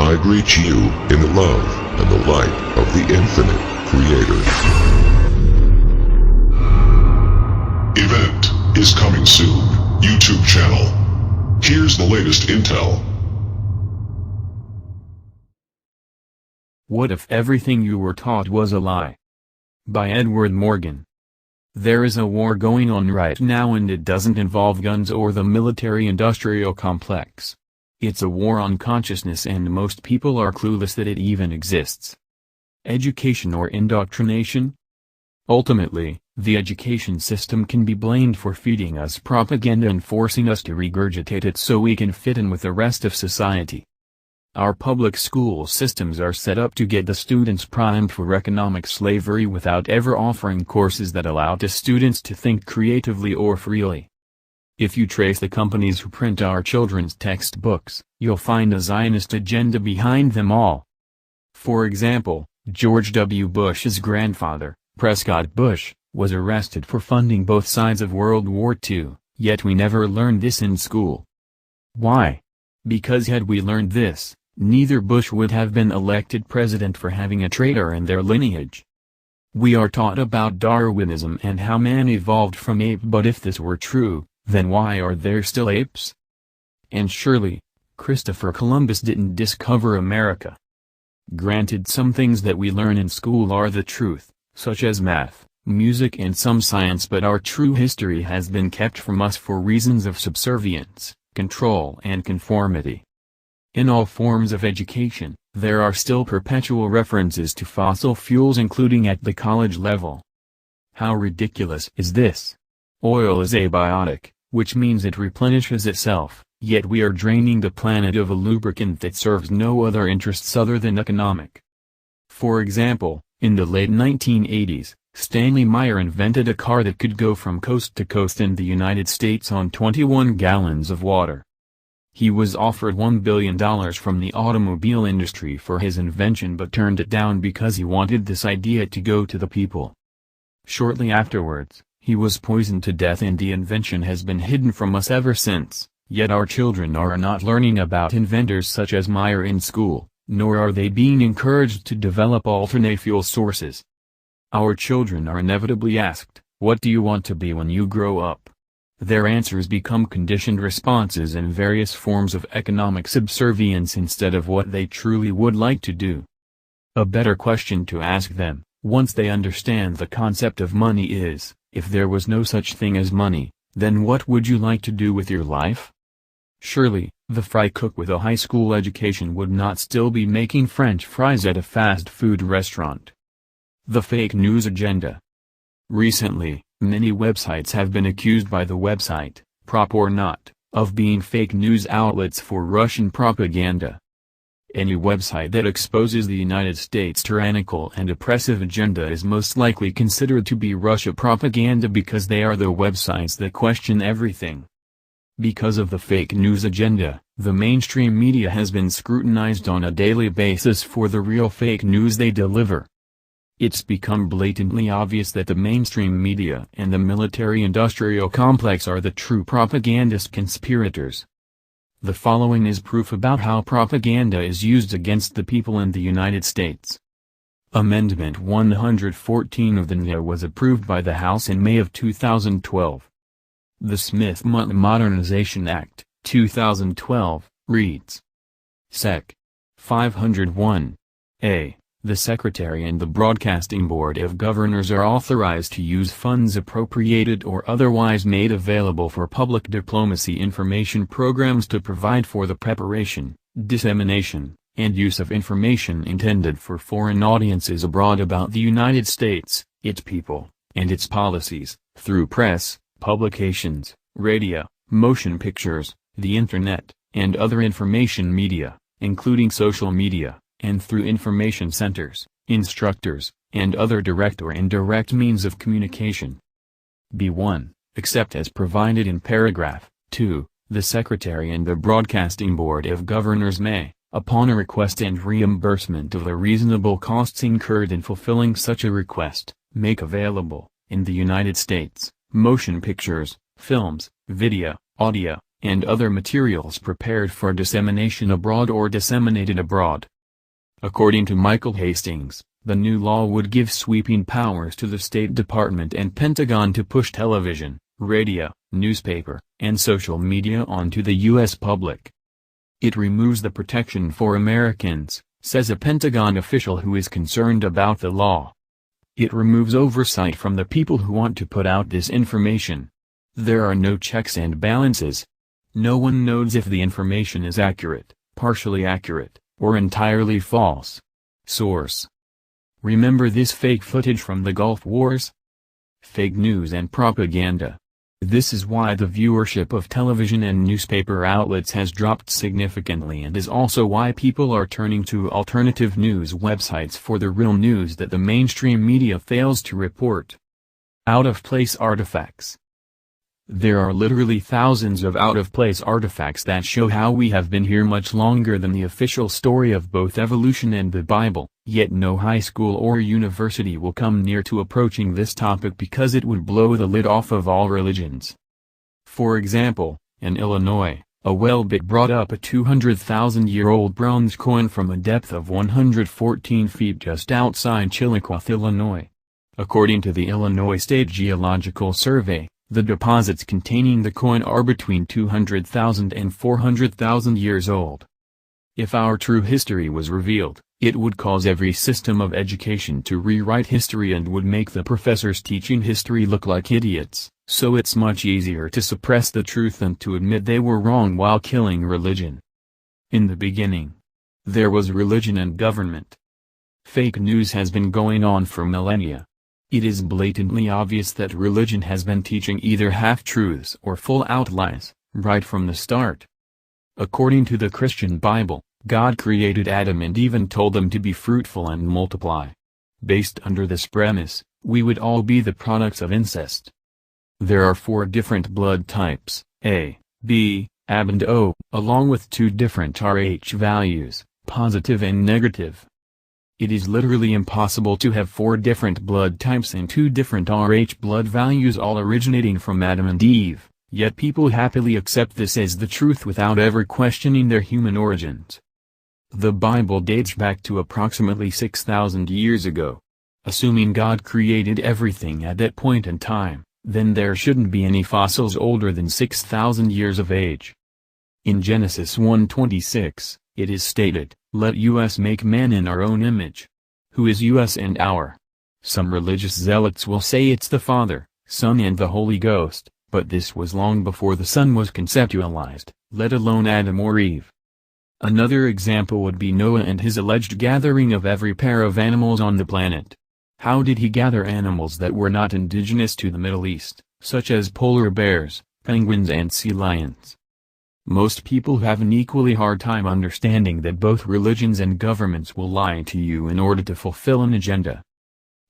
I greet you in the love and the light of the infinite Creator. Event is coming soon. YouTube channel. Here's the latest intel. What if everything you were taught was a lie? By Edward Morgan. There is a war going on right now, and it doesn't involve guns or the military-industrial complex. It's a war on consciousness, and most people are clueless that it even exists. Education or indoctrination? Ultimately, the education system can be blamed for feeding us propaganda and forcing us to regurgitate it so we can fit in with the rest of society. Our public school systems are set up to get the students primed for economic slavery without ever offering courses that allow the students to think creatively or freely. If you trace the companies who print our children's textbooks, you'll find a Zionist agenda behind them all. For example, George W. Bush's grandfather, Prescott Bush, was arrested for funding both sides of World War II, yet we never learned this in school. Why? Because had we learned this, neither Bush would have been elected president for having a traitor in their lineage. We are taught about Darwinism and how man evolved from ape, but if this were true, then why are there still apes? And surely, Christopher Columbus didn't discover America. Granted, some things that we learn in school are the truth, such as math, music and some science, but our true history has been kept from us for reasons of subservience, control and conformity. In all forms of education, there are still perpetual references to fossil fuels, including at the college level. How ridiculous is this? Oil is abiotic, which means it replenishes itself, yet we are draining the planet of a lubricant that serves no other interests other than economic. For example, in the late 1980s, Stanley Meyer invented a car that could go from coast to coast in the United States on 21 gallons of water. He was offered $1 billion from the automobile industry for his invention, but turned it down because he wanted this idea to go to the people. Shortly afterwards, he was poisoned to death, and the invention has been hidden from us ever since, yet our children are not learning about inventors such as Meyer in school, nor are they being encouraged to develop alternate fuel sources. Our children are inevitably asked, "What do you want to be when you grow up?" Their answers become conditioned responses and various forms of economic subservience instead of what they truly would like to do. A better question to ask them, once they understand the concept of money, is, if there was no such thing as money, then what would you like to do with your life? Surely, the fry cook with a high school education would not still be making French fries at a fast food restaurant. The fake news agenda. Recently, many websites have been accused by the website, Prop or Not, of being fake news outlets for Russian propaganda. Any website that exposes the United States' tyrannical and oppressive agenda is most likely considered to be Russia propaganda, because they are the websites that question everything. Because of the fake news agenda, the mainstream media has been scrutinized on a daily basis for the real fake news they deliver. It's become blatantly obvious that the mainstream media and the military-industrial complex are the true propagandist conspirators. The following is proof about how propaganda is used against the people in the United States. Amendment 114 of the NA was approved by the House in May of 2012. The Smith-Mundt Modernization Act, 2012, reads: Sec. 501a. The Secretary and the Broadcasting Board of Governors are authorized to use funds appropriated or otherwise made available for public diplomacy information programs to provide for the preparation, dissemination, and use of information intended for foreign audiences abroad about the United States, its people, and its policies, through press, publications, radio, motion pictures, the Internet, and other information media, including social media, and through information centers, instructors, and other direct or indirect means of communication. B1, except as provided in paragraph 2, the Secretary and the Broadcasting Board of Governors may, upon a request and reimbursement of the reasonable costs incurred in fulfilling such a request, make available, in the United States, motion pictures, films, video, audio, and other materials prepared for dissemination abroad or disseminated abroad. According to Michael Hastings, the new law would give sweeping powers to the State Department and Pentagon to push television, radio, newspaper, and social media onto the U.S. public. It removes the protection for Americans, says a Pentagon official who is concerned about the law. It removes oversight from the people who want to put out this information. There are no checks and balances. No one knows if the information is accurate, partially accurate, or entirely false. Source: remember this fake footage from the Gulf Wars? Fake news and propaganda. This is why the viewership of television and newspaper outlets has dropped significantly, and is also why people are turning to alternative news websites for the real news that the mainstream media fails to report. Out-of-place artifacts. There are literally thousands of out-of-place artifacts that show how we have been here much longer than the official story of both evolution and the Bible, yet no high school or university will come near to approaching this topic because it would blow the lid off of all religions. For example, in Illinois, a well-bit brought up a 200,000-year-old bronze coin from a depth of 114 feet just outside Chillicothe, Illinois. According to the Illinois State Geological Survey, the deposits containing the coin are between 200,000 and 400,000 years old. If our true history was revealed, it would cause every system of education to rewrite history and would make the professors teaching history look like idiots, so it's much easier to suppress the truth than to admit they were wrong while killing religion. In the beginning, there was religion and government. Fake news has been going on for millennia. It is blatantly obvious that religion has been teaching either half-truths or full-out lies, right from the start. According to the Christian Bible, God created Adam and Eve and told them to be fruitful and multiply. Based under this premise, we would all be the products of incest. There are 4 different blood types, A, B, AB and O, along with 2 different Rh values, positive and negative. It is literally impossible to have 4 different blood types and 2 different Rh blood values all originating from Adam and Eve, yet people happily accept this as the truth without ever questioning their human origins. The Bible dates back to approximately 6,000 years ago. Assuming God created everything at that point in time, then there shouldn't be any fossils older than 6,000 years of age. In Genesis 1:26, it is stated, "Let us make man in our own image." Who is us and our? Some religious zealots will say it's the Father, Son and the Holy Ghost, but this was long before the Son was conceptualized, let alone Adam or Eve. Another example would be Noah and his alleged gathering of every pair of animals on the planet. How did he gather animals that were not indigenous to the Middle East, such as polar bears, penguins and sea lions? Most people have an equally hard time understanding that both religions and governments will lie to you in order to fulfill an agenda.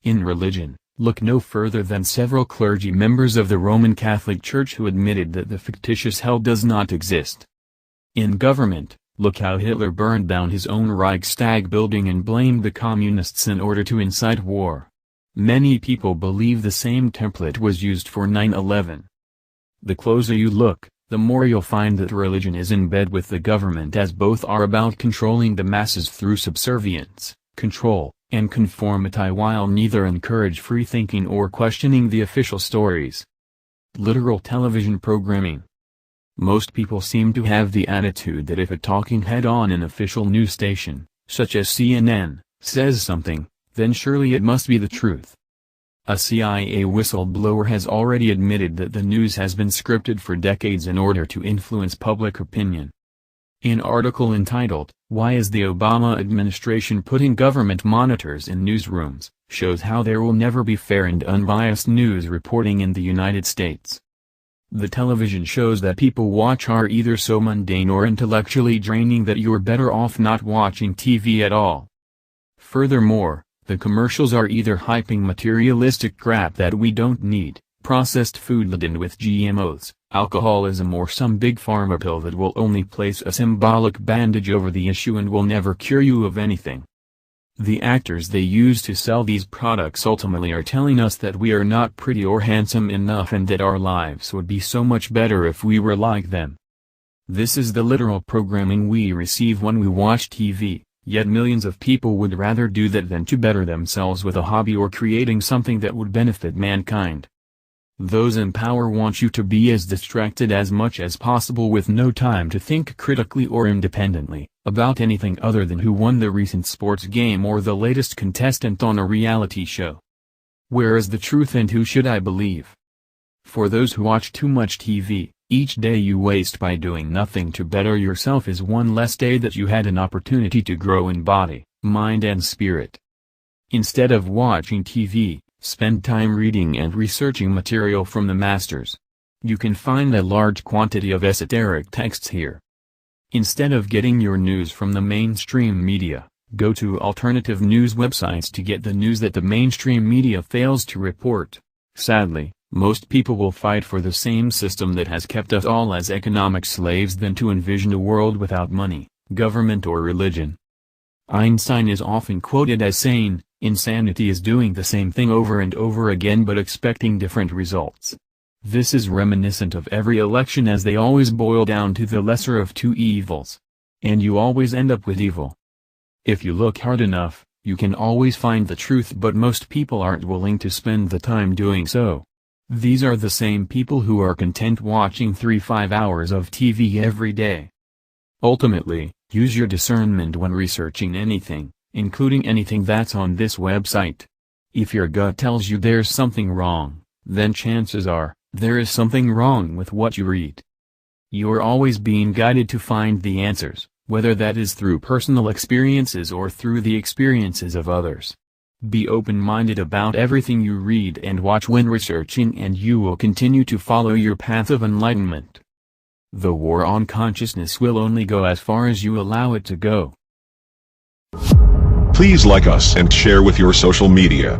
In religion, look no further than several clergy members of the Roman Catholic Church who admitted that the fictitious hell does not exist. In government, look how Hitler burned down his own Reichstag building and blamed the communists in order to incite war. Many people believe the same template was used for 9/11. The closer you look, the more you'll find that religion is in bed with the government, as both are about controlling the masses through subservience, control, and conformity, while neither encourage free thinking or questioning the official stories. Literal television programming. Most people seem to have the attitude that if a talking head on an official news station, such as CNN, says something, then surely it must be the truth. A CIA whistleblower has already admitted that the news has been scripted for decades in order to influence public opinion. An article entitled, "Why is the Obama Administration Putting Government Monitors in Newsrooms?" shows how there will never be fair and unbiased news reporting in the United States. The television shows that people watch are either so mundane or intellectually draining that you're better off not watching TV at all. Furthermore, the commercials are either hyping materialistic crap that we don't need, processed food laden with GMOs, alcoholism, or some big pharma pill that will only place a symbolic bandage over the issue and will never cure you of anything. The actors they use to sell these products ultimately are telling us that we are not pretty or handsome enough and that our lives would be so much better if we were like them. This is the literal programming we receive when we watch TV, yet millions of people would rather do that than to better themselves with a hobby or creating something that would benefit mankind. Those in power want you to be as distracted as much as possible with no time to think critically or independently about anything other than who won the recent sports game or the latest contestant on a reality show. Where is the truth and who should I believe? For those who watch too much TV, each day you waste by doing nothing to better yourself is one less day that you had an opportunity to grow in body, mind and spirit. Instead of watching TV, spend time reading and researching material from the masters. You can find a large quantity of esoteric texts here. Instead of getting your news from the mainstream media, go to alternative news websites to get the news that the mainstream media fails to report. Sadly, most people will fight for the same system that has kept us all as economic slaves than to envision a world without money, government or religion. Einstein is often quoted as saying, "Insanity is doing the same thing over and over again but expecting different results." This is reminiscent of every election as they always boil down to the lesser of two evils. And you always end up with evil. If you look hard enough, you can always find the truth, but most people aren't willing to spend the time doing so. These are the same people who are content watching 3-5 hours of TV every day. Ultimately, use your discernment when researching anything, including anything that's on this website. If your gut tells you there's something wrong, then chances are, there is something wrong with what you read. You're always being guided to find the answers, whether that is through personal experiences or through the experiences of others. Be open-minded about everything you read and watch when researching, and you will continue to follow your path of enlightenment. The war on consciousness will only go as far as you allow it to go. Please like us and share with your social media.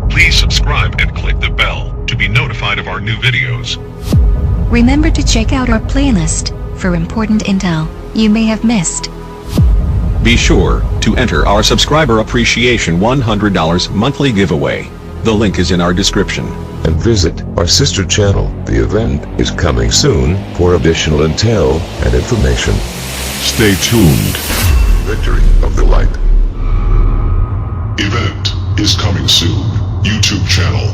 Please subscribe and click the bell to be notified of our new videos. Remember to check out our playlist for important intel you may have missed. Be sure to enter our subscriber appreciation $100 monthly giveaway. The link is in our description. And visit our sister channel. The event is coming soon for additional intel and information. Stay tuned. Victory of the Light. Event is coming soon. YouTube channel.